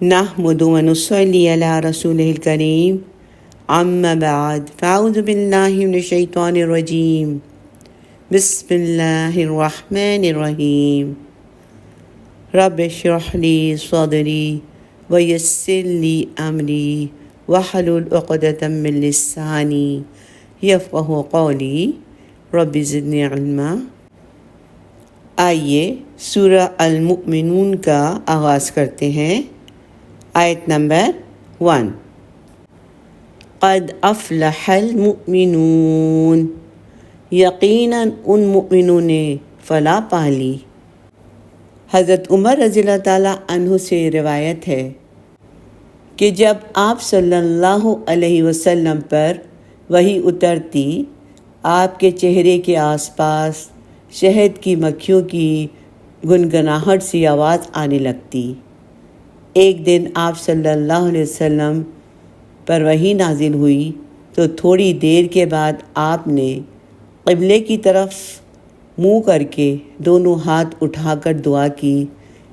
نحمد و نصلی علی رسولہ الکریم اما بعد فاعوذ باللہ من الشیطان الرجیم بسم اللہ الرحمن الرحیم رب اشرح لی صدری ویسر لی امری واحلل عقدۃ من لسانی یفقہوا قولی رب زدنی علما۔ آئیے سورہ المؤمنون کا آغاز کرتے ہیں۔ آیت نمبر 1۔ قد افلح المؤمنون، یقیناً ان مؤمنوں نے فلاح پا لی۔ حضرت عمر رضی اللہ تعالیٰ عنہ سے روایت ہے کہ جب آپ صلی اللہ علیہ وسلم پر وحی اترتی، آپ کے چہرے کے آس پاس شہد کی مکھیوں کی گنگناہٹ سی آواز آنے لگتی۔ ایک دن آپ صلی اللہ علیہ وسلم پر وحی نازل ہوئی تو تھوڑی دیر کے بعد آپ نے قبلے کی طرف منہ کر کے دونوں ہاتھ اٹھا کر دعا کی،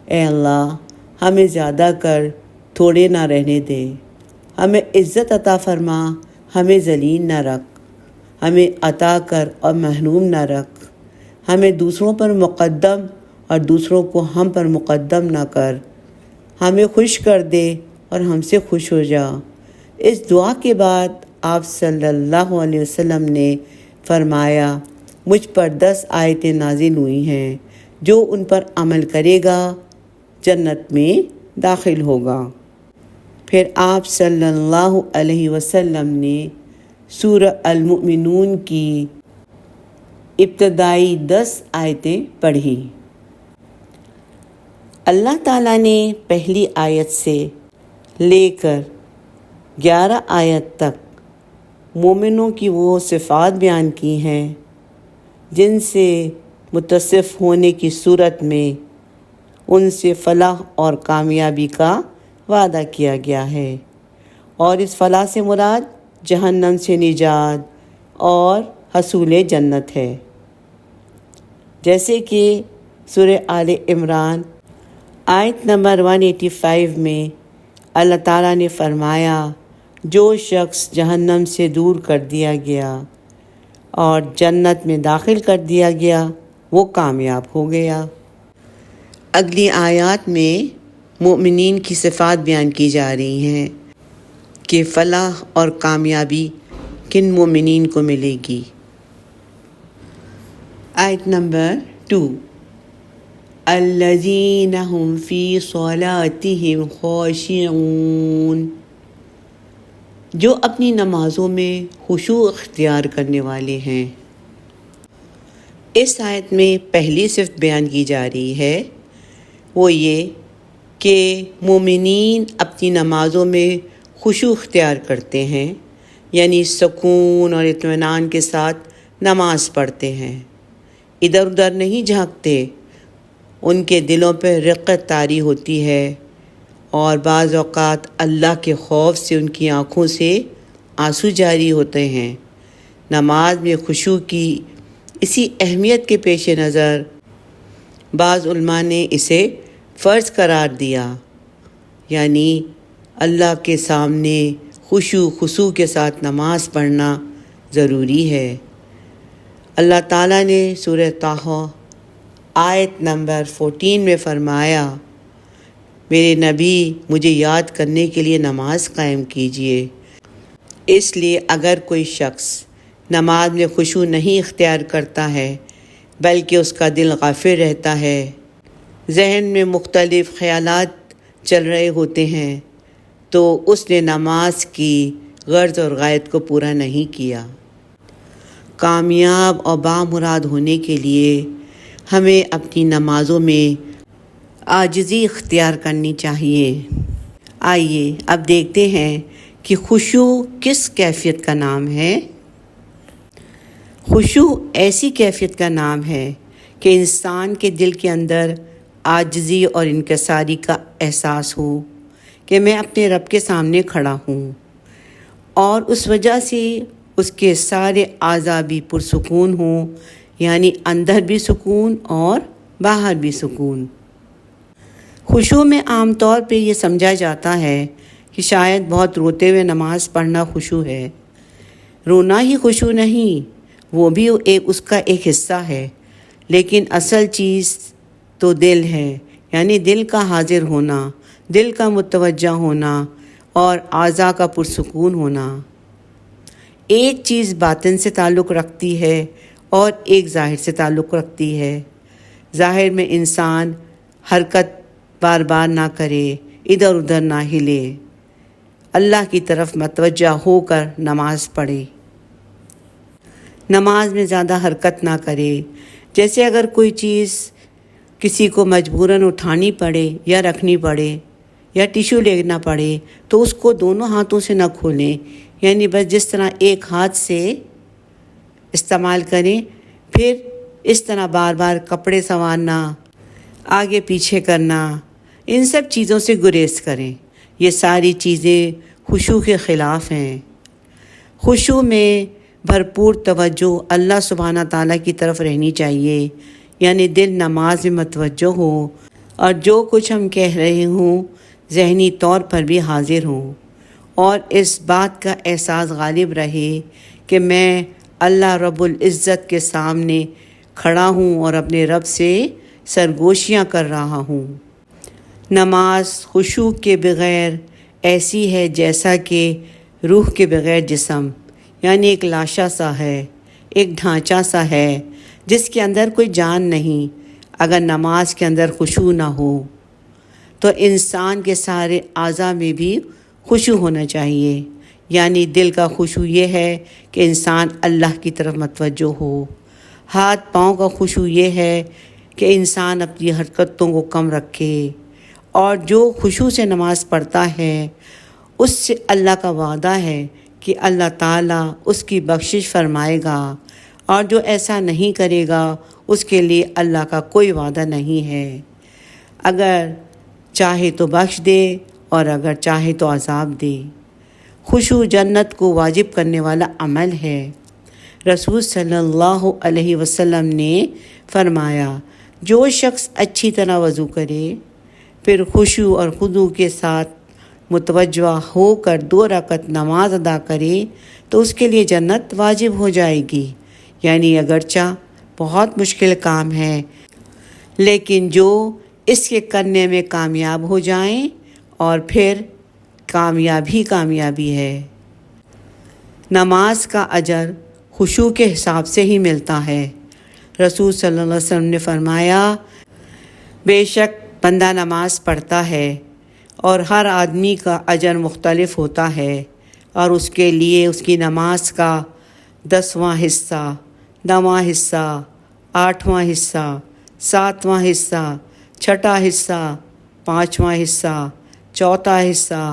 اے اللہ ہمیں زیادہ کر تھوڑے نہ رہنے دے، ہمیں عزت عطا فرما، ہمیں ذلیل نہ رکھ، ہمیں عطا کر اور محروم نہ رکھ، ہمیں دوسروں پر مقدم اور دوسروں کو ہم پر مقدم نہ کر، ہمیں خوش کر دے اور ہم سے خوش ہو جا۔ اس دعا کے بعد آپ صلی اللہ علیہ وسلم نے فرمایا، مجھ پر 10 آیتیں نازل ہوئی ہیں، جو ان پر عمل کرے گا جنت میں داخل ہوگا۔ پھر آپ صلی اللہ علیہ وسلم نے سورہ المؤمنون کی ابتدائی 10 آیتیں پڑھی۔ اللہ تعالیٰ نے پہلی آیت سے لے کر 11 آیت تک مومنوں کی وہ صفات بیان کی ہیں جن سے متصف ہونے کی صورت میں ان سے فلاح اور کامیابی کا وعدہ کیا گیا ہے، اور اس فلاح سے مراد جہنم سے نجات اور حصول جنت ہے۔ جیسے کہ سورہ آل عمران آیت نمبر 185 میں اللہ تعالیٰ نے فرمایا، جو شخص جہنم سے دور کر دیا گیا اور جنت میں داخل کر دیا گیا وہ کامیاب ہو گیا۔ اگلی آیات میں مومنین کی صفات بیان کی جا رہی ہیں کہ فلاح اور کامیابی کن مومنین کو ملے گی۔ آیت نمبر 2۔ الذین هم فی صلاتہم خاشعون، جو اپنی نمازوں میں خشوع اختیار کرنے والے ہیں۔ اس آیت میں پہلی صفت بیان کی جا رہی ہے وہ یہ کہ مومنین اپنی نمازوں میں خشوع اختیار کرتے ہیں، یعنی سکون اور اطمینان کے ساتھ نماز پڑھتے ہیں، ادھر ادھر نہیں جھانکتے، ان کے دلوں پہ رقت طاری ہوتی ہے، اور بعض اوقات اللہ کے خوف سے ان کی آنکھوں سے آنسو جاری ہوتے ہیں۔ نماز میں خشوع کی اسی اہمیت کے پیش نظر بعض علماء نے اسے فرض قرار دیا، یعنی اللہ کے سامنے خشوع خضوع کے ساتھ نماز پڑھنا ضروری ہے۔ اللہ تعالیٰ نے سورہ طٰہٰ آیت نمبر 14 میں فرمایا، میرے نبی مجھے یاد کرنے کے لیے نماز قائم کیجیے۔ اس لیے اگر کوئی شخص نماز میں خشوع نہیں اختیار کرتا ہے بلکہ اس کا دل غافل رہتا ہے، ذہن میں مختلف خیالات چل رہے ہوتے ہیں، تو اس نے نماز کی غرض اور غایت کو پورا نہیں کیا۔ کامیاب اور بامراد ہونے کے لیے ہمیں اپنی نمازوں میں عاجزی اختیار کرنی چاہیے۔ آئیے اب دیکھتے ہیں کہ خشوع کس کیفیت کا نام ہے۔ خشوع ایسی کیفیت کا نام ہے کہ انسان کے دل کے اندر عاجزی اور انکساری کا احساس ہو کہ میں اپنے رب کے سامنے کھڑا ہوں، اور اس وجہ سے اس کے سارے اعضاء بھی پرسکون ہوں، یعنی اندر بھی سکون اور باہر بھی سکون۔ خشوع میں عام طور پہ یہ سمجھا جاتا ہے کہ شاید بہت روتے ہوئے نماز پڑھنا خشوع ہے۔ رونا ہی خشوع نہیں، وہ بھی اس کا ایک حصہ ہے، لیکن اصل چیز تو دل ہے، یعنی دل کا حاضر ہونا، دل کا متوجہ ہونا اور اعضاء کا پرسکون ہونا۔ ایک چیز باطن سے تعلق رکھتی ہے اور ایک ظاہر سے تعلق رکھتی ہے۔ ظاہر میں انسان حرکت بار بار نہ کرے، ادھر ادھر نہ ہلے، اللہ کی طرف متوجہ ہو کر نماز پڑھے، نماز میں زیادہ حرکت نہ کرے۔ جیسے اگر کوئی چیز کسی کو مجبوراً اٹھانی پڑے یا رکھنی پڑے یا ٹیشو لینا پڑے تو اس کو دونوں ہاتھوں سے نہ کھولیں، یعنی بس جس طرح ایک ہاتھ سے استعمال کریں، پھر اس طرح بار بار کپڑے سنوارنا، آگے پیچھے کرنا، ان سب چیزوں سے گریز کریں۔ یہ ساری چیزیں خشوع کے خلاف ہیں۔ خشوع میں بھرپور توجہ اللہ سبحانہ تعالیٰ کی طرف رہنی چاہیے، یعنی دل نماز میں متوجہ ہو اور جو کچھ ہم کہہ رہے ہوں ذہنی طور پر بھی حاضر ہوں، اور اس بات کا احساس غالب رہے کہ میں اللہ رب العزت کے سامنے کھڑا ہوں اور اپنے رب سے سرگوشیاں کر رہا ہوں۔ نماز خشوع کے بغیر ایسی ہے جیسا کہ روح کے بغیر جسم، یعنی ایک لاشا سا ہے، ایک ڈھانچہ سا ہے جس کے اندر کوئی جان نہیں۔ اگر نماز کے اندر خشوع نہ ہو تو انسان کے سارے اعضاء میں بھی خشوع ہونا چاہیے، یعنی دل کا خشوع یہ ہے کہ انسان اللہ کی طرف متوجہ ہو۔ ہاتھ پاؤں کا خشوع یہ ہے کہ انسان اپنی حرکتوں کو کم رکھے، اور جو خشوع سے نماز پڑھتا ہے اس سے اللہ کا وعدہ ہے کہ اللہ تعالیٰ اس کی بخشش فرمائے گا، اور جو ایسا نہیں کرے گا اس کے لیے اللہ کا کوئی وعدہ نہیں ہے۔ اگر چاہے تو بخش دے اور اگر چاہے تو عذاب دے۔ خشوع جنت کو واجب کرنے والا عمل ہے۔ رسول صلی اللہ علیہ وسلم نے فرمایا، جو شخص اچھی طرح وضو کرے، پھر خشوع اور خضوع کے ساتھ متوجہ ہو کر 2 رکعت نماز ادا کرے تو اس کے لیے جنت واجب ہو جائے گی۔ یعنی اگرچہ بہت مشکل کام ہے، لیکن جو اس کے کرنے میں کامیاب ہو جائیں اور پھر کامیابی ہے۔ نماز کا اجر خشوع کے حساب سے ہی ملتا ہے۔ رسول صلی اللہ علیہ وسلم نے فرمایا، بے شک بندہ نماز پڑھتا ہے اور ہر آدمی کا اجر مختلف ہوتا ہے، اور اس کے لیے اس کی نماز کا 10واں حصہ، 9واں حصہ، 8واں حصہ، 7واں حصہ، 6واں حصہ، 5واں حصہ، 4واں حصہ،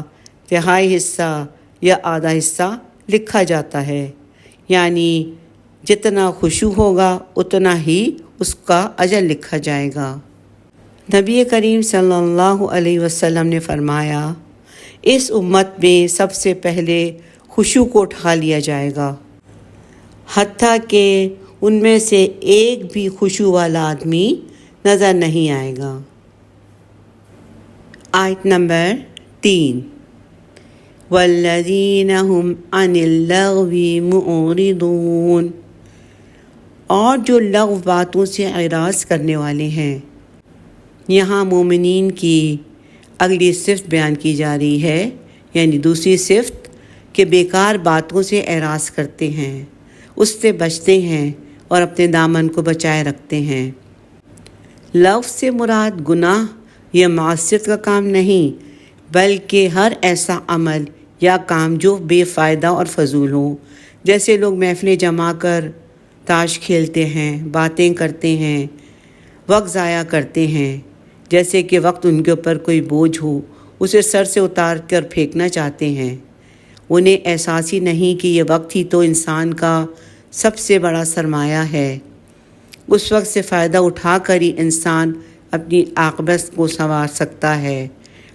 1/3 حصہ یا آدھا حصہ لکھا جاتا ہے۔ یعنی جتنا خشوع ہوگا اتنا ہی اس کا اجر لکھا جائے گا۔ نبی کریم صلی اللہ علیہ وسلم نے فرمایا، اس امت میں سب سے پہلے خشوع کو اٹھا لیا جائے گا، حتیٰ کہ ان میں سے ایک بھی خشوع والا آدمی نظر نہیں آئے گا۔ آیت نمبر 3، والذین هم عن اللغو معرضون، اور جو لغو باتوں سے اعراض کرنے والے ہیں۔ یہاں مومنین کی اگلی صفت بیان کی جا رہی ہے، یعنی دوسری صفت کہ بیکار باتوں سے اعراض کرتے ہیں، اس سے بچتے ہیں اور اپنے دامن کو بچائے رکھتے ہیں۔ لغو سے مراد گناہ یا معصیت کا کام نہیں، بلکہ ہر ایسا عمل یا کام جو بے فائدہ اور فضول ہو۔ جیسے لوگ محفلیں جما کر تاش کھیلتے ہیں، باتیں کرتے ہیں، وقت ضائع کرتے ہیں، جیسے کہ وقت ان کے اوپر کوئی بوجھ ہو، اسے سر سے اتار کر پھینکنا چاہتے ہیں۔ انہیں احساس ہی نہیں کہ یہ وقت ہی تو انسان کا سب سے بڑا سرمایہ ہے۔ اس وقت سے فائدہ اٹھا کر ہی انسان اپنی عاقبت کو سنوار سکتا ہے،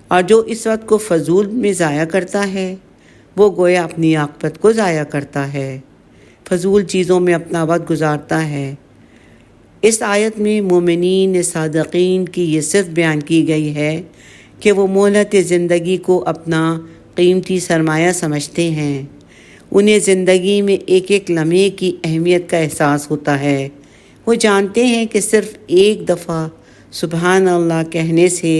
اور جو اس وقت کو فضول میں ضائع کرتا ہے وہ گویا اپنی عاقبت کو ضائع کرتا ہے، فضول چیزوں میں اپنا وقت گزارتا ہے۔ اس آیت میں مومنین صادقین کی یہ صرف بیان کی گئی ہے کہ وہ مہلت زندگی کو اپنا قیمتی سرمایہ سمجھتے ہیں۔ انہیں زندگی میں ایک ایک لمحے کی اہمیت کا احساس ہوتا ہے۔ وہ جانتے ہیں کہ صرف ایک دفعہ سبحان اللہ کہنے سے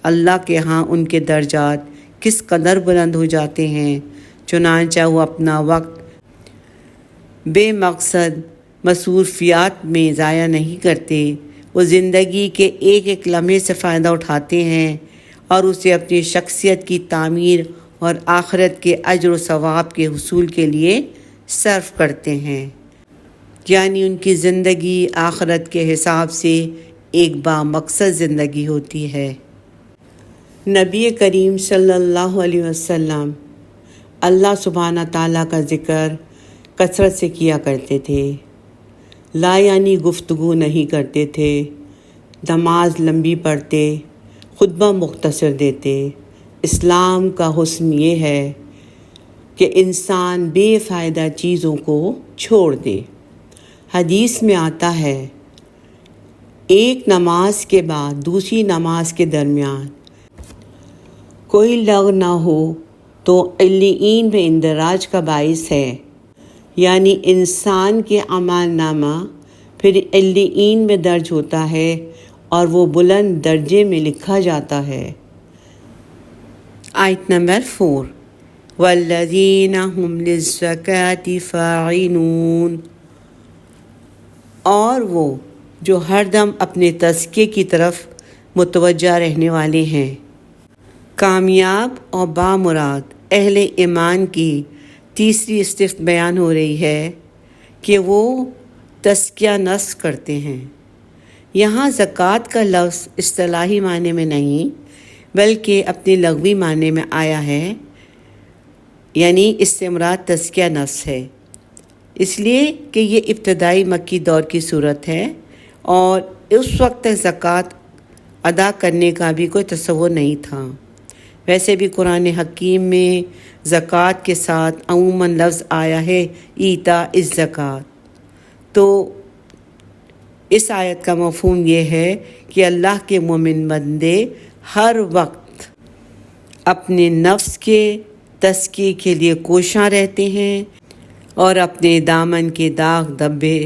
اللہ کے ہاں ان کے درجات کس قدر بلند ہو جاتے ہیں۔ چنانچہ وہ اپنا وقت بے مقصد مصروفیات میں ضائع نہیں کرتے۔ وہ زندگی کے ایک ایک لمحے سے فائدہ اٹھاتے ہیں اور اسے اپنی شخصیت کی تعمیر اور آخرت کے اجر و ثواب کے حصول کے لیے صرف کرتے ہیں، یعنی ان کی زندگی آخرت کے حساب سے ایک بامقصد زندگی ہوتی ہے۔ نبی کریم صلی اللہ علیہ وسلم اللہ سبحانہ تعالیٰ کا ذکر کثرت سے کیا کرتے تھے، لا یعنی گفتگو نہیں کرتے تھے، نماز لمبی پڑھتے، خطبہ مختصر دیتے۔ اسلام کا حسن یہ ہے کہ انسان بے فائدہ چیزوں کو چھوڑ دے۔ حدیث میں آتا ہے ایک نماز کے بعد دوسری نماز کے درمیان کوئی لغو نہ ہو تو علیین میں اندراج کا باعث ہے، یعنی انسان کے اعمال نامہ پھر علیین میں درج ہوتا ہے اور وہ بلند درجے میں لکھا جاتا ہے۔ آیت نمبر 4 والذین هم للزکاة فاعلون، اور وہ جو ہر دم اپنے تزکیے کی طرف متوجہ رہنے والے ہیں۔ کامیاب اور بامراد اہل ایمان کی تیسری صفت بیان ہو رہی ہے کہ وہ تزکیہ نفس کرتے ہیں۔ یہاں زکوٰۃ کا لفظ اصطلاحی معنی میں نہیں بلکہ اپنے لغوی معنی میں آیا ہے، یعنی اس سے مراد تزکیہ نفس ہے، اس لیے کہ یہ ابتدائی مکی دور کی صورت ہے اور اس وقت تک زکوٰۃ ادا کرنے کا بھی کوئی تصور نہیں تھا۔ ویسے بھی قرآن حکیم میں زکوٰۃ کے ساتھ عموماً لفظ آیا ہے ایتاء الزکوٰۃ، تو اس آیت کا مفہوم یہ ہے کہ اللہ کے مومن بندے ہر وقت اپنے نفس کے تزکیے کے لیے کوشاں رہتے ہیں اور اپنے دامن کے داغ دھبے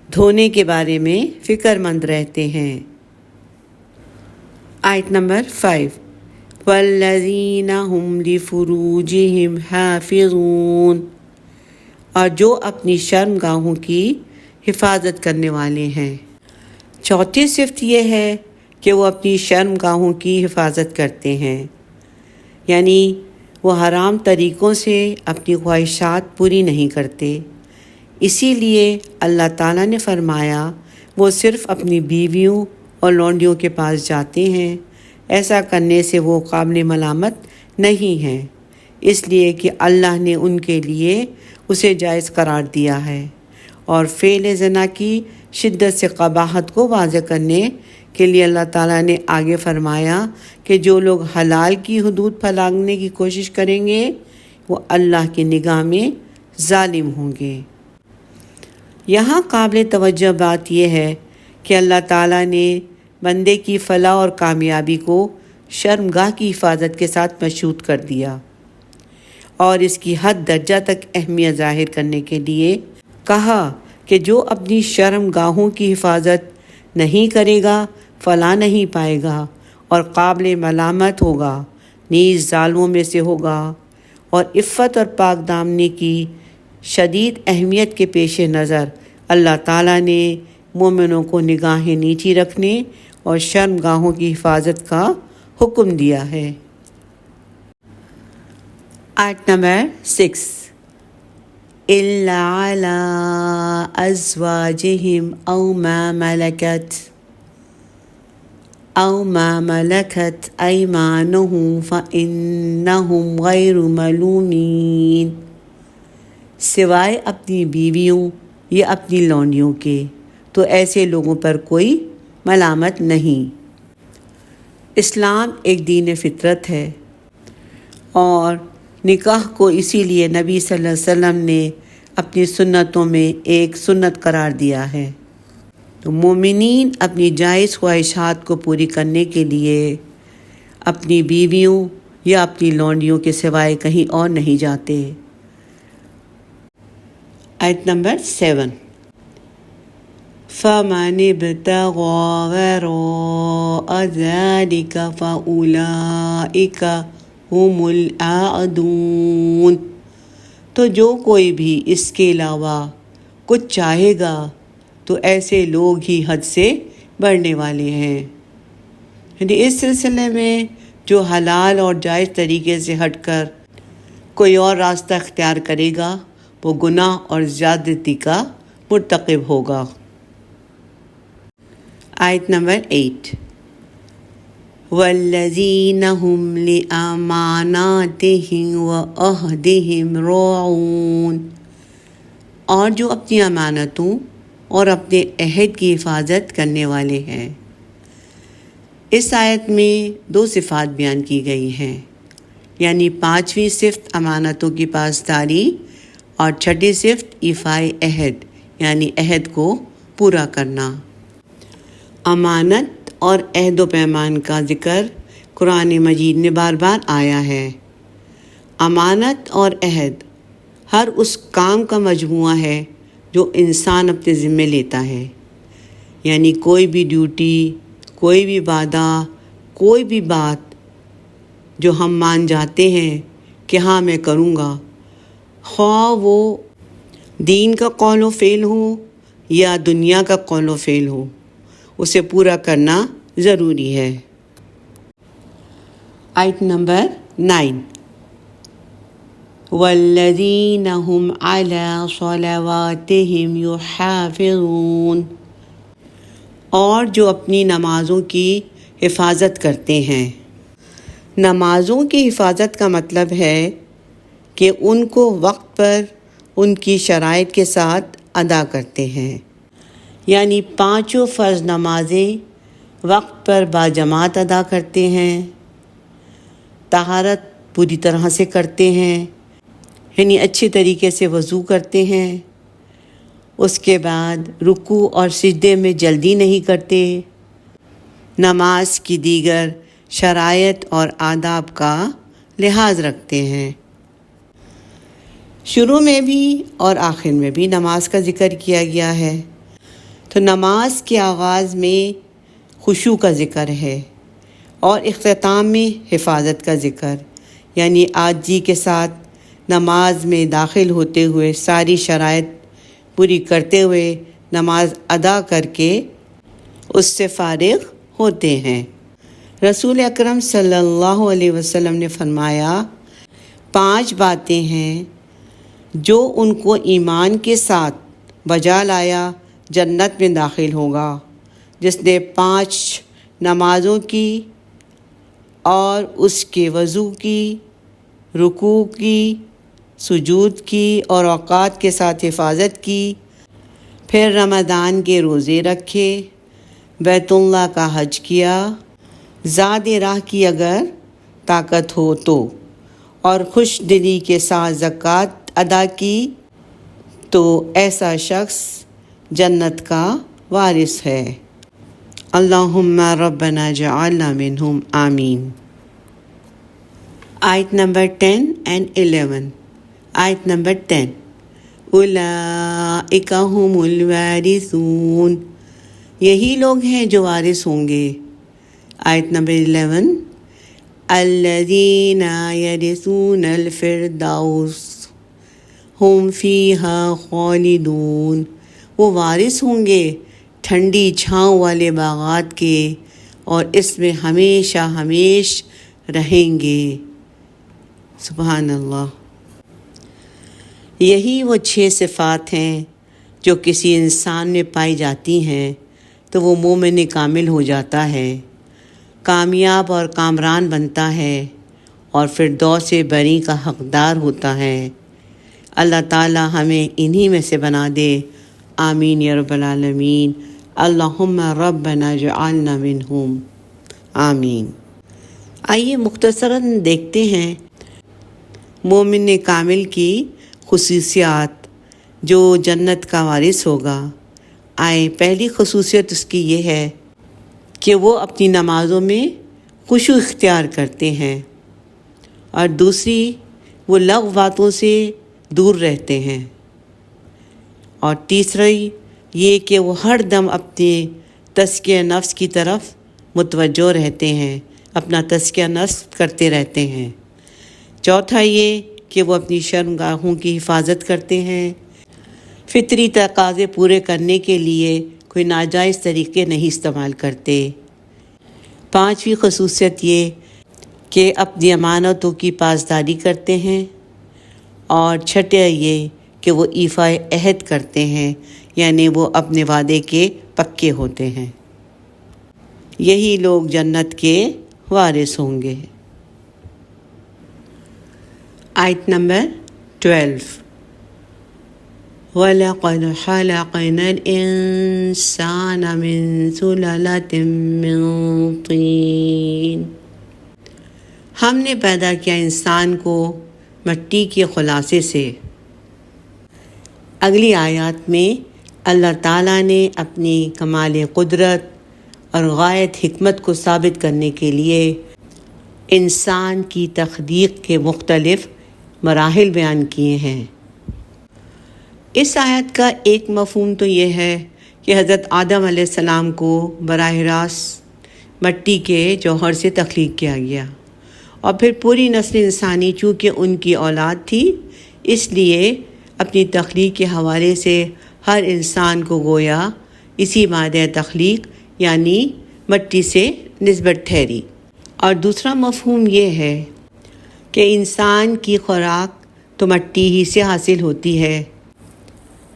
دھونے کے بارے میں فکر مند رہتے ہیں۔ آیت نمبر 5 والذین هم لفروجہم حافظون، اور جو اپنی شرم گاہوں کی حفاظت کرنے والے ہیں۔ چوتھی صفت یہ ہے کہ وہ اپنی شرم گاہوں کی حفاظت کرتے ہیں، یعنی وہ حرام طریقوں سے اپنی خواہشات پوری نہیں کرتے۔ اسی لیے اللہ تعالیٰ نے فرمایا وہ صرف اپنی بیویوں اور لونڈیوں کے پاس جاتے ہیں، ایسا کرنے سے وہ قابل ملامت نہیں ہیں، اس لیے کہ اللہ نے ان کے لیے اسے جائز قرار دیا ہے۔ اور فعل زنا کی شدت سے قباحت کو واضح کرنے کے لیے اللہ تعالیٰ نے آگے فرمایا کہ جو لوگ حلال کی حدود پھیلانے کی کوشش کریں گے وہ اللہ کی نگاہ میں ظالم ہوں گے۔ یہاں قابل توجہ بات یہ ہے کہ اللہ تعالیٰ نے بندے کی فلاح اور کامیابی کو شرمگاہ کی حفاظت کے ساتھ مشروط کر دیا اور اس کی حد درجہ تک اہمیت ظاہر کرنے کے لیے کہا کہ جو اپنی شرم گاہوں کی حفاظت نہیں کرے گا فلاح نہیں پائے گا اور قابل ملامت ہوگا، نیز ظالموں میں سے ہوگا۔ اور عفت اور پاک دامنی کی شدید اہمیت کے پیش نظر اللہ تعالیٰ نے مومنوں کو نگاہیں نیچی رکھنے اور شرم گاہوں کی حفاظت کا حکم دیا ہے۔ آیت نمبر 6 إلا على أزواجهم أو ما ملكت أيمانهم فإنهم غير ملومين، سوائے اپنی بیویوں یا اپنی لونڈیوں کے تو ایسے لوگوں پر کوئی ملامت نہیں۔ اسلام ایک دین فطرت ہے اور نکاح کو اسی لیے نبی صلی اللہ علیہ وسلم نے اپنی سنتوں میں ایک سنت قرار دیا ہے۔ تو مومنین اپنی جائز خواہشات کو پوری کرنے کے لیے اپنی بیویوں یا اپنی لونڈیوں کے سوائے کہیں اور نہیں جاتے۔ آیت نمبر 7، فَمَنِ ابْتَغَىٰ وَرَاءَ ذَلِكَ فَأُولَٰئِكَ هُمُ الْعَادُونَ۔ تو جو کوئی بھی اس کے علاوہ کچھ چاہے گا تو ایسے لوگ ہی حد سے بڑھنے والے ہیں۔ یعنی اس سلسلے میں جو حلال اور جائز طریقے سے ہٹ کر کوئی اور راستہ اختیار کرے گا وہ گناہ اور زیادتی کا مرتکب ہوگا۔ آیت نمبر 8، وَالَّذِينَ هُمْ لِأَمَانَاتِهِمْ وَعَهْدِهِمْ رَاعُونَ، اور جو اپنی امانتوں اور اپنے عہد کی حفاظت کرنے والے ہیں۔ اس آیت میں 2 صفات بیان کی گئی ہیں، یعنی 5ویں صفت امانتوں کی پاسداری اور 6ٹھی صفت ایفائے عہد یعنی عہد کو پورا کرنا۔ امانت اور عہد و پیمان کا ذکر قرآن مجید میں بار بار آیا ہے۔ امانت اور عہد ہر اس کام کا مجموعہ ہے جو انسان اپنے ذمے لیتا ہے، یعنی کوئی بھی ڈیوٹی، کوئی بھی وعدہ، کوئی بھی بات جو ہم مان جاتے ہیں کہ ہاں میں کروں گا، خواہ وہ دین کا قول و فعل ہو یا دنیا کا قول و فعل ہو، اسے پورا کرنا ضروری ہے۔ آیت نمبر 9، وَالَّذِينَ هُمْ عَلَىٰ صَلَوَاتِهِمْ يُحَافِظُونَ، اور جو اپنی نمازوں کی حفاظت کرتے ہیں۔ نمازوں کی حفاظت کا مطلب ہے کہ ان کو وقت پر ان کی شرائط کے ساتھ ادا کرتے ہیں، یعنی 5 فرض نمازیں وقت پر باجماعت ادا کرتے ہیں، طہارت پوری طرح سے کرتے ہیں، یعنی اچھے طریقے سے وضو کرتے ہیں، اس کے بعد رکوع اور سجدے میں جلدی نہیں کرتے، نماز کی دیگر شرائط اور آداب کا لحاظ رکھتے ہیں۔ شروع میں بھی اور آخر میں بھی نماز کا ذکر کیا گیا ہے، تو نماز کے آغاز میں خشوع کا ذکر ہے اور اختتام میں حفاظت کا ذکر، یعنی عاجزی کے ساتھ نماز میں داخل ہوتے ہوئے ساری شرائط پوری کرتے ہوئے نماز ادا کر کے اس سے فارغ ہوتے ہیں۔ رسول اکرم صلی اللہ علیہ وسلم نے فرمایا، 5 باتیں ہیں جو ان کو ایمان کے ساتھ بجا لایا جنت میں داخل ہوگا۔ جس نے 5 نمازوں کی اور اس کے وضو کی، رکوع کی، سجود کی اور اوقات کے ساتھ حفاظت کی، پھر رمضان کے روزے رکھے، بیت اللہ کا حج کیا، زاد راہ کی اگر طاقت ہو تو، اور خوش دلی کے ساتھ زکوٰۃ ادا کی، تو ایسا شخص جنت کا وارث ہے۔ اللہم ربنا جعلنا منہم، آمین۔ آیت نمبر 10 and 11۔ آیت نمبر 10، اولئک ھم الوارثون، یہی لوگ ہیں جو وارث ہوں گے۔ آیت نمبر 11، الذین یرثون الفردوس ھم فیہا خالدون، وہ وارث ہوں گے ٹھنڈی چھاؤں والے باغات کے اور اس میں ہمیشہ ہمیش رہیں گے۔ سبحان اللہ۔ یہی وہ 6 صفات ہیں جو کسی انسان میں پائی جاتی ہیں تو وہ مومن کامل ہو جاتا ہے، کامیاب اور کامران بنتا ہے اور فردوس بری کا حقدار ہوتا ہے۔ اللہ تعالی ہمیں انہی میں سے بنا دے، آمین یا رب العالمین۔ اللہم ربنا جعلنا منہم، آمین۔ آئیے مختصراً دیکھتے ہیں مومن کامل کی خصوصیات جو جنت کا وارث ہوگا۔ آئے پہلی خصوصیت اس کی یہ ہے کہ وہ اپنی نمازوں میں خشوع اختیار کرتے ہیں، اور دوسری وہ لغو باتوں سے دور رہتے ہیں، اور تیسری یہ کہ وہ ہر دم اپنے تزکیہ نفس کی طرف متوجہ رہتے ہیں، اپنا تزکیہ نفس کرتے رہتے ہیں۔ چوتھا یہ کہ وہ اپنی شرمگاہوں کی حفاظت کرتے ہیں، فطری تقاضے پورے کرنے کے لیے کوئی ناجائز طریقے نہیں استعمال کرتے۔ پانچویں خصوصیت یہ کہ اپنی امانتوں کی پاسداری کرتے ہیں، اور چھٹا یہ کہ وہ ایفاء عہد کرتے ہیں، یعنی وہ اپنے وعدے کے پکے ہوتے ہیں۔ یہی لوگ جنت کے وارث ہوں گے۔ آیت نمبر 12۔ وَلَقَدْ خَلَقْنَا الْإِنسَانَ مِنْ سُلَالَةٍ مِّن طِينٍ۔ ہم نے پیدا کیا انسان کو مٹی کے خلاصے سے۔ اگلی آیات میں اللہ تعالیٰ نے اپنی کمال قدرت اور غایت حکمت کو ثابت کرنے کے لیے انسان کی تخلیق کے مختلف مراحل بیان کیے ہیں۔ اس آیت کا ایک مفہوم تو یہ ہے کہ حضرت آدم علیہ السلام کو براہ راست مٹی کے جوہر سے تخلیق کیا گیا، اور پھر پوری نسل انسانی چونکہ ان کی اولاد تھی، اس لیے اپنی تخلیق کے حوالے سے ہر انسان کو گویا اسی مادہ تخلیق یعنی مٹی سے نسبت ٹھہری۔ اور دوسرا مفہوم یہ ہے کہ انسان کی خوراک تو مٹی ہی سے حاصل ہوتی ہے،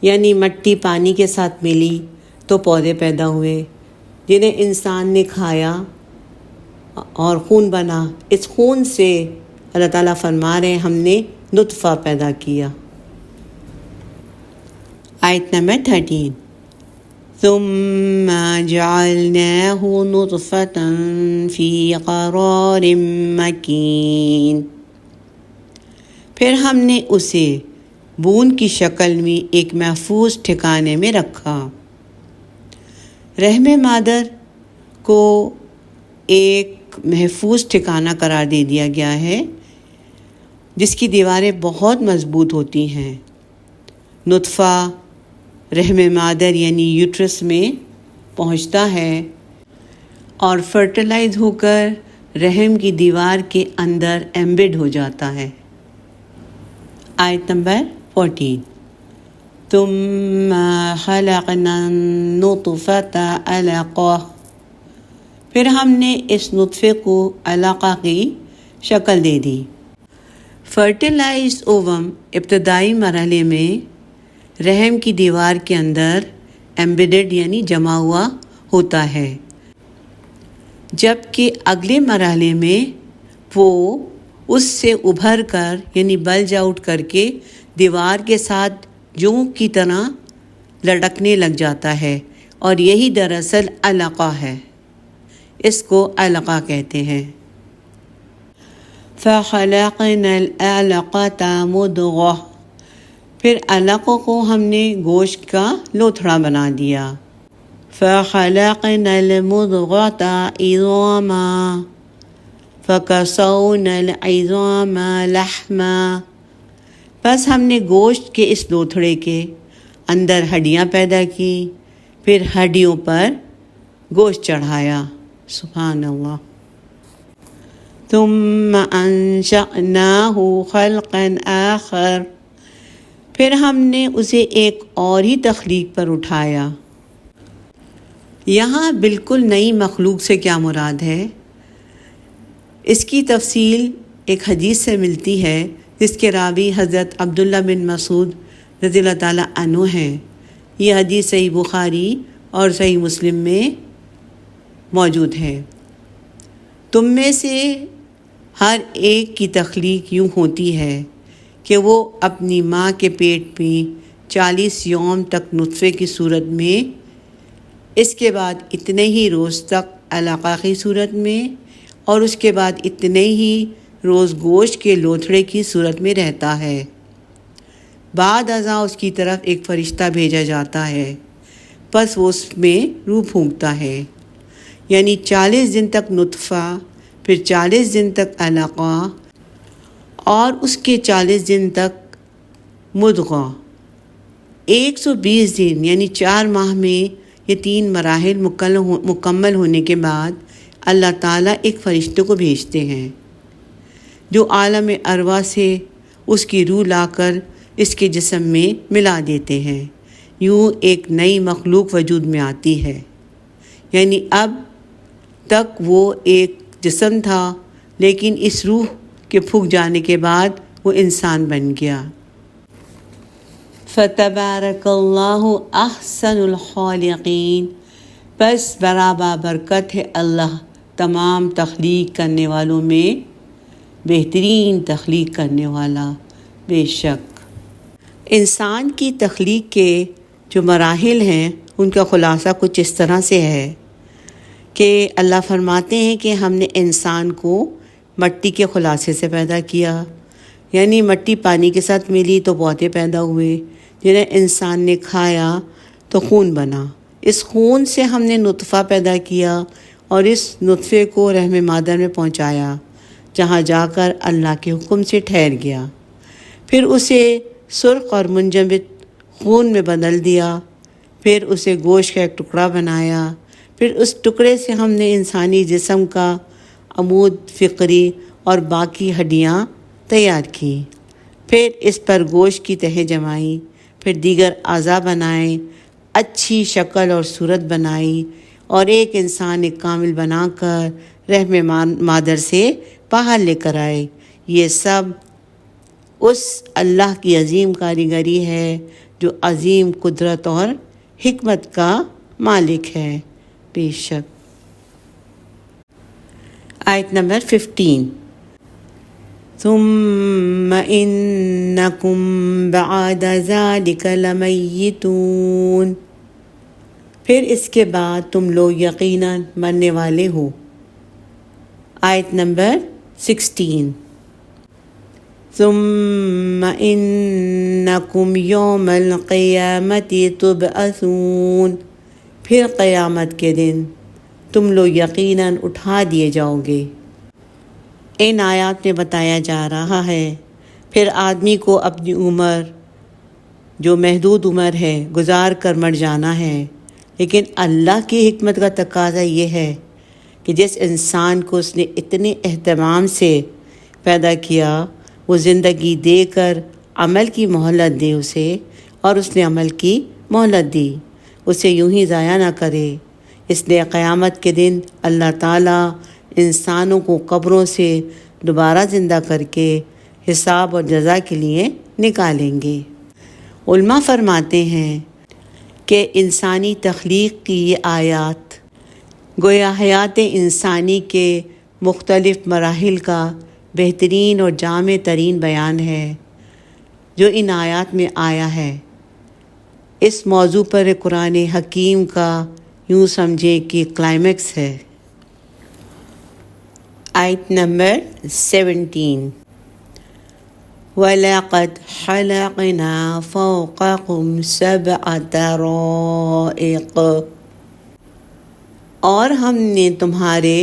یعنی مٹی پانی کے ساتھ ملی تو پودے پیدا ہوئے جنہیں انسان نے کھایا اور خون بنا۔ اس خون سے اللہ تعالیٰ فرما رہے ہیں ہم نے نطفہ پیدا کیا۔ آیت نمبر 13۔ ثم جعلناه نطفة في قرار مكين۔ پھر ہم نے اسے بوند کی شکل میں ایک محفوظ ٹھکانے میں رکھا۔ رحم مادر کو ایک محفوظ ٹھکانہ قرار دے دیا گیا ہے جس کی دیواریں بہت مضبوط ہوتی ہیں۔ نطفہ رحم مادر یعنی یوٹرس میں پہنچتا ہے اور فرٹیلائز ہو کر رحم کی دیوار کے اندر ایمبیڈ ہو جاتا ہے۔ آیت نمبر 14۔ ثم خلقنا النطفة علقة۔ پھر ہم نے اس نطفے کو علقہ کی شکل دے دی۔ فرٹیلائزڈ اووم ابتدائی مرحلے میں رحم کی دیوار کے اندر ایمبیڈڈ یعنی جمع ہوا ہوتا ہے، جبکہ اگلے مرحلے میں وہ اس سے ابھر کر یعنی بلج آؤٹ کر کے دیوار کے ساتھ جوں کی طرح لٹکنے لگ جاتا ہے، اور یہی دراصل علقہ ہے، اس کو علقہ کہتے ہیں۔ فَخَلَقْنَا الْعَلَقَةَ مُضْغَةً۔ پھر علقوں کو ہم نے گوشت کا لوتھڑا بنا دیا۔ فَخَلَقْنَا الْمُضْغَةَ عِظَامًا فَكَسَوْنَا الْعِظَامَ لَحْمًا۔ بس ہم نے گوشت کے اس لوتھڑے کے اندر ہڈیاں پیدا کی، پھر ہڈیوں پر گوشت چڑھایا۔ سبحان اللہ۔ ثم انشأناه خلقا آخر۔ پھر ہم نے اسے ایک اور ہی تخلیق پر اٹھایا۔ یہاں بالکل نئی مخلوق سے کیا مراد ہے؟ اس کی تفصیل ایک حدیث سے ملتی ہے جس کے راوی حضرت عبداللہ بن مسعود رضی اللہ تعالیٰ عنہ ہیں۔ یہ حدیث صحیح بخاری اور صحیح مسلم میں موجود ہے۔ تم میں سے ہر ایک کی تخلیق یوں ہوتی ہے کہ وہ اپنی ماں کے پیٹ میں 40 یوم تک نطفے کی صورت میں، اس کے بعد اتنے ہی روز تک علقہ کی صورت میں، اور اس کے بعد اتنے ہی روز گوشت کے لوتھڑے کی صورت میں رہتا ہے۔ بعد ازاں اس کی طرف ایک فرشتہ بھیجا جاتا ہے، پس وہ اس میں روح پھونکتا ہے، یعنی 40 دن تک نطفہ، پھر 40 دن تک علقہ، اور اس کے 40 دن تک مضغہ۔ 120 دن یعنی 4 ماہ میں یہ 3 مراحل مکمل ہونے کے بعد اللہ تعالیٰ ایک فرشتے کو بھیجتے ہیں جو عالم ارواح سے اس کی روح لا کر اس کے جسم میں ملا دیتے ہیں۔ یوں ایک نئی مخلوق وجود میں آتی ہے، یعنی اب تک وہ ایک جسم تھا، لیکن اس روح کے پھونک جانے کے بعد وہ انسان بن گیا۔ فتبارک اللہ احسن الخالقین، پس برابر برکت ہے اللہ تمام تخلیق کرنے والوں میں بہترین تخلیق کرنے والا۔ بے شک انسان کی تخلیق کے جو مراحل ہیں ان کا خلاصہ کچھ اس طرح سے ہے کہ اللہ فرماتے ہیں کہ ہم نے انسان کو مٹی کے خلاصے سے پیدا کیا، یعنی مٹی پانی کے ساتھ ملی تو پودے پیدا ہوئے، جنہیں انسان نے کھایا تو خون بنا۔ اس خون سے ہم نے نطفہ پیدا کیا اور اس نطفے کو رحم مادر میں پہنچایا، جہاں جا کر اللہ کے حکم سے ٹھہر گیا۔ پھر اسے سرخ اور منجمد خون میں بدل دیا، پھر اسے گوشت کا ایک ٹکڑا بنایا، پھر اس ٹکڑے سے ہم نے انسانی جسم کا عمود فقری اور باقی ہڈیاں تیار کیں، پھر اس پر گوشت کی تہیں جمائی، پھر دیگر اعضاء بنائے، اچھی شکل اور صورت بنائی، اور ایک انسان کامل بنا کر رحم مادر سے باہر لے کر آئے۔ یہ سب اس اللہ کی عظیم کاریگری ہے جو عظیم قدرت اور حکمت کا مالک ہے۔ بے شک۔ آیت نمبر 15، ثم انکم بعد ذلک لمیتون، پھر اس کے بعد تم لوگ یقیناً مرنے والے ہو۔ آیت نمبر 16، ثم انکم یوم القیامت تبعثون، پھر قیامت کے دن تم لوگ یقیناً اٹھا دیے جاؤ گے۔ ان آیات میں بتایا جا رہا ہے پھر آدمی کو اپنی عمر جو محدود عمر ہے گزار کر مر جانا ہے، لیکن اللہ کی حکمت کا تقاضا یہ ہے کہ جس انسان کو اس نے اتنے اہتمام سے پیدا کیا وہ زندگی دے کر عمل کی مہلت دے اسے، اور اس نے عمل کی مہلت دی، اسے یوں ہی ضائع نہ کرے۔ اس لیے قیامت کے دن اللہ تعالیٰ انسانوں کو قبروں سے دوبارہ زندہ کر کے حساب اور جزا کے لیے نکالیں گے۔ علماء فرماتے ہیں کہ انسانی تخلیق کی یہ آیات گویا حیات انسانی کے مختلف مراحل کا بہترین اور جامع ترین بیان ہے جو ان آیات میں آیا ہے۔ اس موضوع پر قرآن حکیم کا یوں سمجھے کہ کلائمیکس ہے۔ آیت نمبر 17، وَلَقَدْ خَلَقْنَا فَوْقَكُمْ سَبْعَ طَرَائِقَ، اور ہم نے تمہارے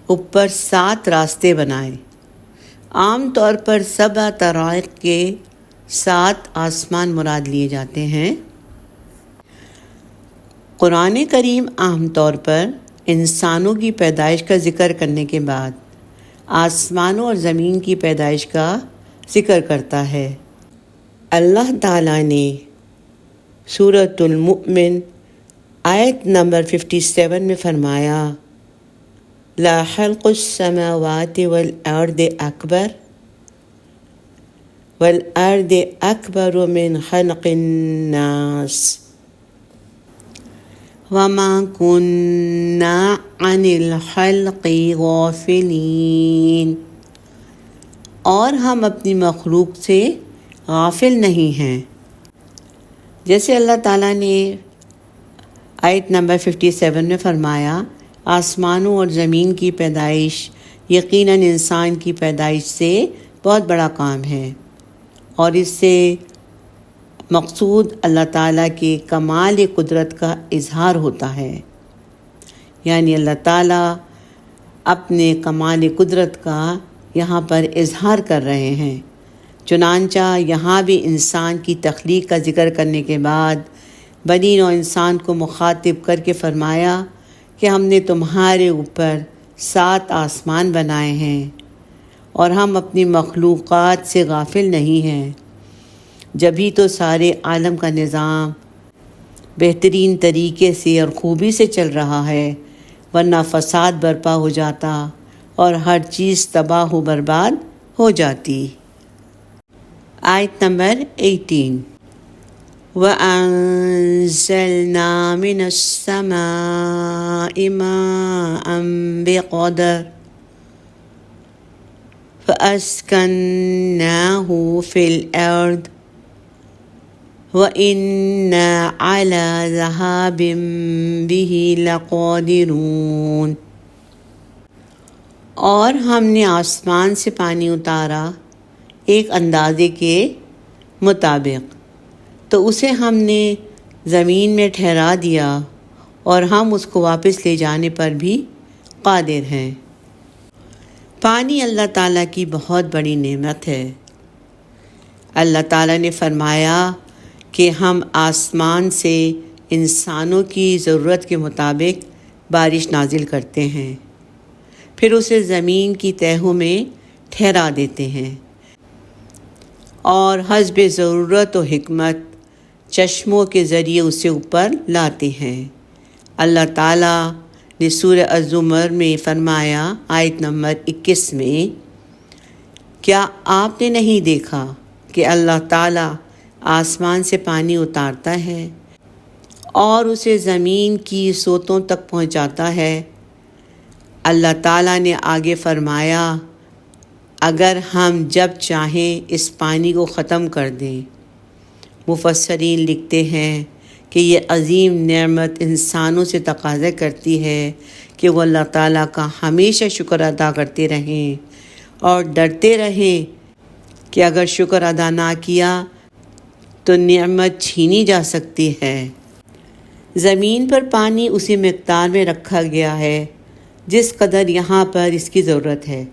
اوپر 7 راستے بنائے۔ عام طور پر 7 طرائق کے 7 آسمان مراد لیے جاتے ہیں۔ قرآن کریم عام طور پر انسانوں کی پیدائش کا ذکر کرنے کے بعد آسمانوں اور زمین کی پیدائش کا ذکر کرتا ہے۔ اللہ تعالیٰ نے سورۃ المؤمن آیت نمبر 57 میں فرمایا، لا خلق السماوات والارض اکبر والارض اکبر من خلق الناس وما كنا عن الخلق غافلین، اور ہم اپنی مخلوق سے غافل نہیں ہیں۔ جیسے اللہ تعالیٰ نے آیت نمبر 57 میں فرمایا، آسمانوں اور زمین کی پیدائش یقیناً انسان کی پیدائش سے بہت بڑا کام ہے، اور اس سے مقصود اللہ تعالیٰ کے کمال قدرت کا اظہار ہوتا ہے، یعنی اللہ تعالیٰ اپنے کمال قدرت کا یہاں پر اظہار کر رہے ہیں۔ چنانچہ یہاں بھی انسان کی تخلیق کا ذکر کرنے کے بعد بنی نوع انسان کو مخاطب کر کے فرمایا کہ ہم نے تمہارے اوپر 7 آسمان بنائے ہیں اور ہم اپنی مخلوقات سے غافل نہیں ہیں، جبھی تو سارے عالم کا نظام بہترین طریقے سے اور خوبی سے چل رہا ہے، ورنہ فساد برپا ہو جاتا اور ہر چیز تباہ و برباد ہو جاتی۔ آیت نمبر 18 وَأَنزَلْنَا مِنَ السَّمَاءِ مَاءً بِقَدَرٍ فَأَسْكَنَّاهُ فِي الْأَرْضِ وَإِنَّا عَلَى ذَهَابٍ بِهِ لَقَادِرُونَ۔ اور ہم نے آسمان سے پانی اتارا ایک اندازے کے مطابق، تو اسے ہم نے زمین میں ٹھہرا دیا اور ہم اس کو واپس لے جانے پر بھی قادر ہیں۔ پانی اللہ تعالیٰ کی بہت بڑی نعمت ہے۔ اللہ تعالیٰ نے فرمایا کہ ہم آسمان سے انسانوں کی ضرورت کے مطابق بارش نازل کرتے ہیں، پھر اسے زمین کی تہوں میں ٹھہرا دیتے ہیں اور حسب ضرورت و حکمت چشموں کے ذریعے اسے اوپر لاتے ہیں۔ اللہ تعالیٰ نے سورہ الزمر میں فرمایا آیت نمبر 21 میں، کیا آپ نے نہیں دیکھا کہ اللہ تعالیٰ آسمان سے پانی اتارتا ہے اور اسے زمین کی سوتوں تک پہنچاتا ہے۔ اللہ تعالیٰ نے آگے فرمایا اگر ہم جب چاہیں اس پانی کو ختم کر دیں۔ مفسرین لکھتے ہیں کہ یہ عظیم نعمت انسانوں سے تقاضا کرتی ہے کہ وہ اللہ تعالیٰ کا ہمیشہ شکر ادا کرتے رہیں اور ڈرتے رہیں کہ اگر شکر ادا نہ کیا تو نعمت چھینی جا سکتی ہے۔ زمین پر پانی اسی مقدار میں رکھا گیا ہے جس قدر یہاں پر اس کی ضرورت ہے۔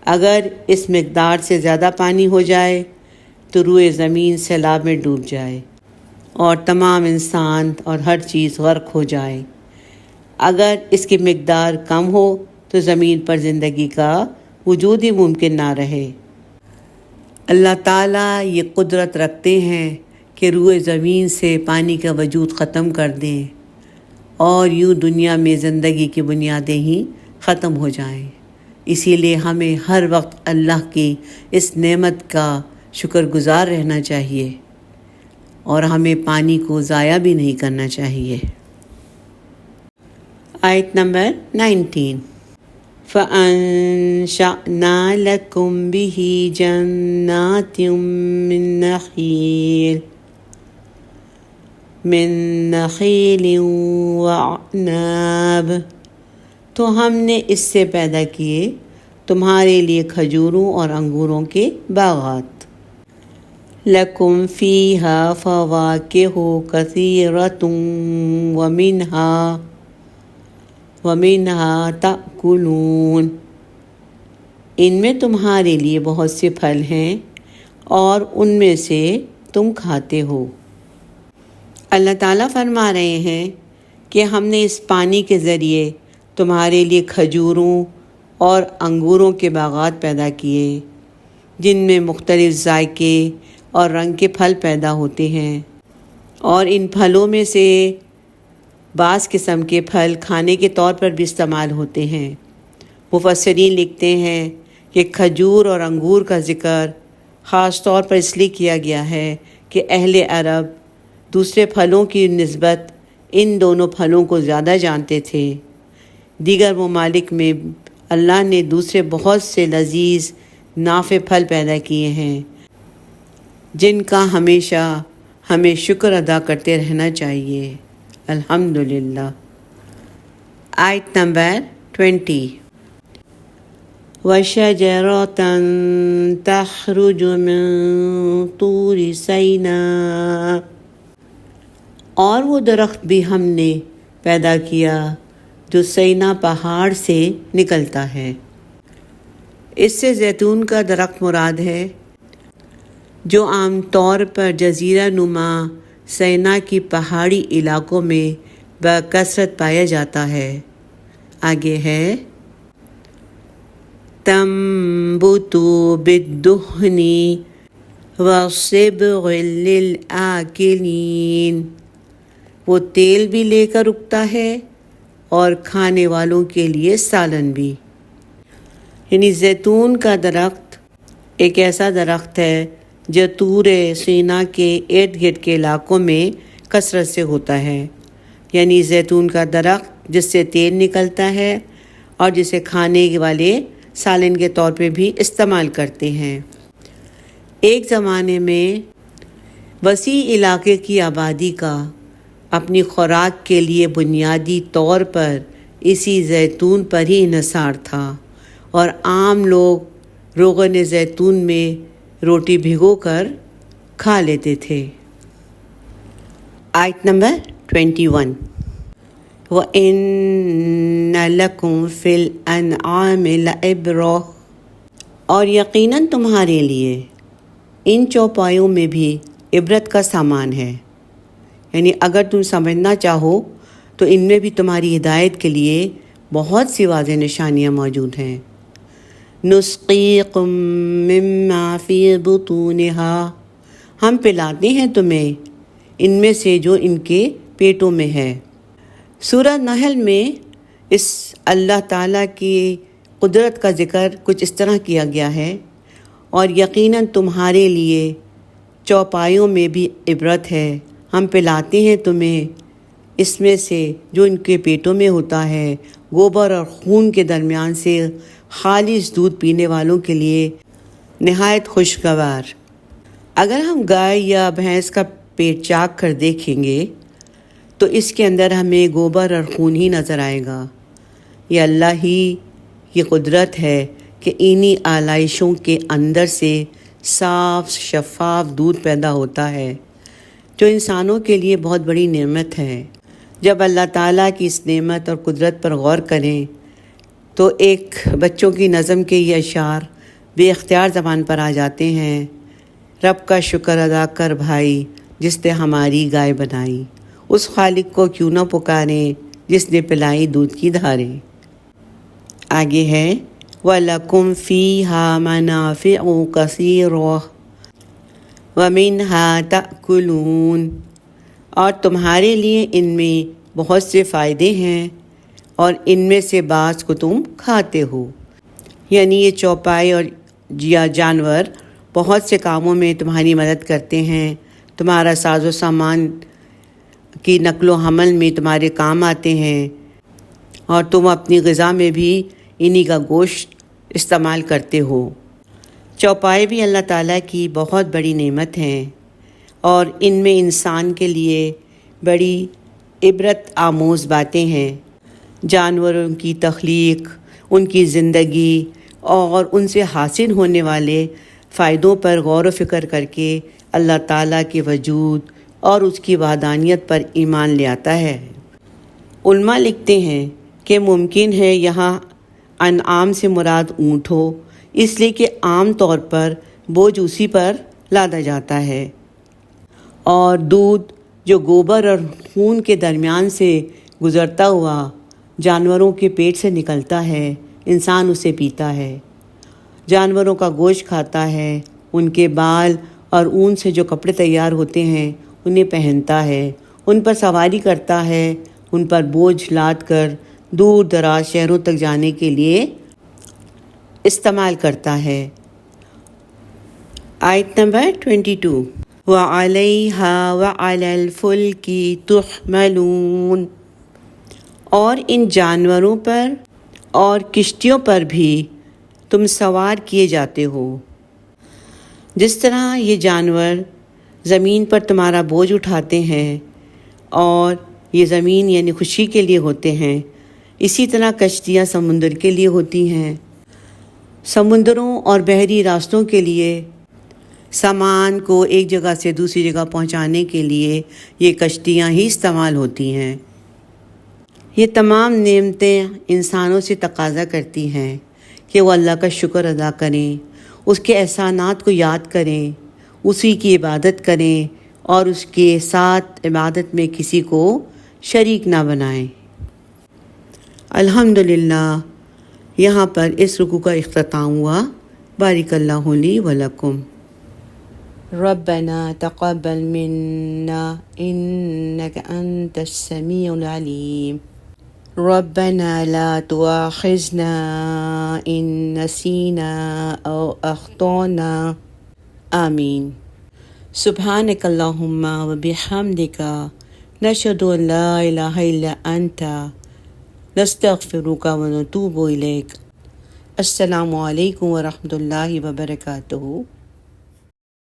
اگر اس مقدار سے زیادہ پانی ہو جائے تو روئے زمین سیلاب میں ڈوب جائے اور تمام انسان اور ہر چیز غرق ہو جائے۔ اگر اس کی مقدار کم ہو تو زمین پر زندگی کا وجود ہی ممکن نہ رہے۔ اللہ تعالیٰ یہ قدرت رکھتے ہیں کہ روئے زمین سے پانی کا وجود ختم کر دیں اور یوں دنیا میں زندگی کی بنیادیں ہی ختم ہو جائیں۔ اسی لیے ہمیں ہر وقت اللہ کی اس نعمت کا شکر گزار رہنا چاہیے اور ہمیں پانی کو ضائع بھی نہیں کرنا چاہیے۔ آیت نمبر 19 فَأَنشَأْنَا لَكُمْ بِهِ جَنَّاتٍ مِّن نَخِيلٍ وَأَعْنَابٍ، تو ہم نے اس سے پیدا کیے تمہارے لیے کھجوروں اور انگوروں کے باغات۔ لَكُمْ فِيهَا فَوَاكِهُ كَثِيرَةٌ وَمِنْهَا تَأْكُلُونَ، ان میں تمہارے لیے بہت سے پھل ہیں اور ان میں سے تم کھاتے ہو۔ اللہ تعالیٰ فرما رہے ہیں کہ ہم نے اس پانی کے ذریعے تمہارے لیے کھجوروں اور انگوروں کے باغات پیدا کیے جن میں مختلف ذائقے اور رنگ کے پھل پیدا ہوتے ہیں، اور ان پھلوں میں سے بعض قسم کے پھل کھانے کے طور پر بھی استعمال ہوتے ہیں۔ مفسرین لکھتے ہیں کہ کھجور اور انگور کا ذکر خاص طور پر اس لیے کیا گیا ہے کہ اہل عرب دوسرے پھلوں کی نسبت ان دونوں پھلوں کو زیادہ جانتے تھے۔ دیگر ممالک میں اللہ نے دوسرے بہت سے لذیذ نافع پھل پیدا کیے ہیں جن کا ہمیشہ ہمیں شکر ادا کرتے رہنا چاہیے۔ الحمدللہ۔ آیت نمبر 20 وَشَجَرَةً تَخْرُجُ مِن طُورِ سَيْنَاءَ، اور وہ درخت بھی ہم نے پیدا کیا جو سینا پہاڑ سے نکلتا ہے۔ اس سے زیتون کا درخت مراد ہے جو عام طور پر جزیرہ نما سینا کی پہاڑی علاقوں میں بکثرت پایا جاتا ہے۔ آگے ہے تنبت بالدہن وصبغ للآکلین، وہ تیل بھی لے کر اگتا ہے اور کھانے والوں کے لیے سالن بھی۔ یعنی زیتون کا درخت ایک ایسا درخت ہے جو طور سینا کے ارد گرد کے علاقوں میں کثرت سے ہوتا ہے۔ یعنی زیتون کا درخت جس سے تیل نکلتا ہے اور جسے کھانے والے سالن کے طور پہ بھی استعمال کرتے ہیں۔ ایک زمانے میں وسیع علاقے کی آبادی کا اپنی خوراک کے لیے بنیادی طور پر اسی زیتون پر ہی انحصار تھا، اور عام لوگ روغن زیتون میں روٹی بھگو کر کھا لیتے تھے۔ آیت نمبر 21، وَإِنَّ لَكُمْ فِي الْأَنْعَامِ لَعِبْرَةً، اور یقیناً تمہارے لیے ان چوپایوں میں بھی عبرت کا سامان ہے۔ یعنی اگر تم سمجھنا چاہو تو ان میں بھی تمہاری ہدایت کے لیے بہت سی واضح نشانیاں موجود ہیں۔ نُسْقِيكُم مِّمَّا فِي بُطُونِهَا، ہم پلاتے ہیں تمہیں ان میں سے جو ان کے پیٹوں میں ہے۔ سورہ نحل میں اس اللہ تعالیٰ کی قدرت کا ذکر کچھ اس طرح کیا گیا ہے، اور یقیناً تمہارے لیے چوپایوں میں بھی عبرت ہے، ہم پلاتے ہیں تمہیں اس میں سے جو ان کے پیٹوں میں ہوتا ہے، گوبر اور خون کے درمیان سے خالص دودھ پینے والوں کے لیے نہایت خوشگوار۔ اگر ہم گائے یا بھینس کا پیٹ چاک کر دیکھیں گے تو اس کے اندر ہمیں گوبر اور خون ہی نظر آئے گا۔ یہ اللہ ہی کی قدرت ہے کہ انہی آلائشوں کے اندر سے صاف شفاف دودھ پیدا ہوتا ہے، جو انسانوں کے لیے بہت بڑی نعمت ہے۔ جب اللہ تعالیٰ کی اس نعمت اور قدرت پر غور کریں تو ایک بچوں کی نظم کے یہ اشعار بے اختیار زبان پر آ جاتے ہیں۔ رب کا شکر ادا کر بھائی جس نے ہماری گائے بنائی، اس خالق کو کیوں نہ پکاریں جس نے پلائی دودھ کی دھاریں۔ آگے ہے وَلَكُمْ فِيهَا مَنَافِعُ كَثِيرَةٌ وَمِنْهَا تَأْكُلُونَ، اور تمہارے لیے ان میں بہت سے فائدے ہیں اور ان میں سے بعض کو تم کھاتے ہو۔ یعنی یہ چوپائے اور جانور بہت سے کاموں میں تمہاری مدد کرتے ہیں، تمہارا ساز و سامان کی نقل و حمل میں تمہارے کام آتے ہیں، اور تم اپنی غذا میں بھی انہی کا گوشت استعمال کرتے ہو۔ چوپائے بھی اللہ تعالیٰ کی بہت بڑی نعمت ہیں، اور ان میں انسان کے لیے بڑی عبرت آموز باتیں ہیں۔ جانوروں کی تخلیق، ان کی زندگی اور ان سے حاصل ہونے والے فائدوں پر غور و فکر کر کے اللہ تعالیٰ کے وجود اور اس کی وحدانیت پر ایمان لے آتا ہے۔ علماء لکھتے ہیں کہ ممکن ہے یہاں انعام سے مراد اونٹ ہو، اس لیے کہ عام طور پر بوجھ اسی پر لادا جاتا ہے، اور دودھ جو گوبر اور خون کے درمیان سے گزرتا ہوا جانوروں کے پیٹ سے نکلتا ہے، انسان اسے پیتا ہے، جانوروں کا گوشت کھاتا ہے، ان کے بال اور اون سے جو کپڑے تیار ہوتے ہیں انہیں پہنتا ہے، ان پر سواری کرتا ہے، ان پر بوجھ لاد کر دور دراز شہروں تک جانے کے لیے استعمال کرتا ہے۔ آیت نمبر 22، وَعَلَيْهَا وَعَلَى الْفُلْكِ تُحْمَلُونَ، اور ان جانوروں پر اور کشتیوں پر بھی تم سوار کیے جاتے ہو۔ جس طرح یہ جانور زمین پر تمہارا بوجھ اٹھاتے ہیں اور یہ زمین یعنی خوشی کے لیے ہوتے ہیں، اسی طرح کشتیاں سمندر کے لیے ہوتی ہیں۔ سمندروں اور بحری راستوں کے لیے سامان کو ایک جگہ سے دوسری جگہ پہنچانے کے لیے یہ کشتیاں ہی استعمال ہوتی ہیں۔ یہ تمام نعمتیں انسانوں سے تقاضا کرتی ہیں کہ وہ اللہ کا شکر ادا کریں، اس کے احسانات کو یاد کریں، اسی کی عبادت کریں اور اس کے ساتھ عبادت میں کسی کو شریک نہ بنائیں۔ الحمدللہ یہاں پر اس رکوع کا اختتام ہوا۔ بارک اللہ لی ولکم۔ ربنا تقبل منا انك انت السميع العليم ربنا لا تؤاخذنا ان نسينا او اخطأنا آمین۔ سبحانک اللہم وبحمدک نشہد ان لا الہ الا انت نستغفرک ونتوب الیک۔ السلام علیکم ورحمۃ اللہ وبرکاتہ۔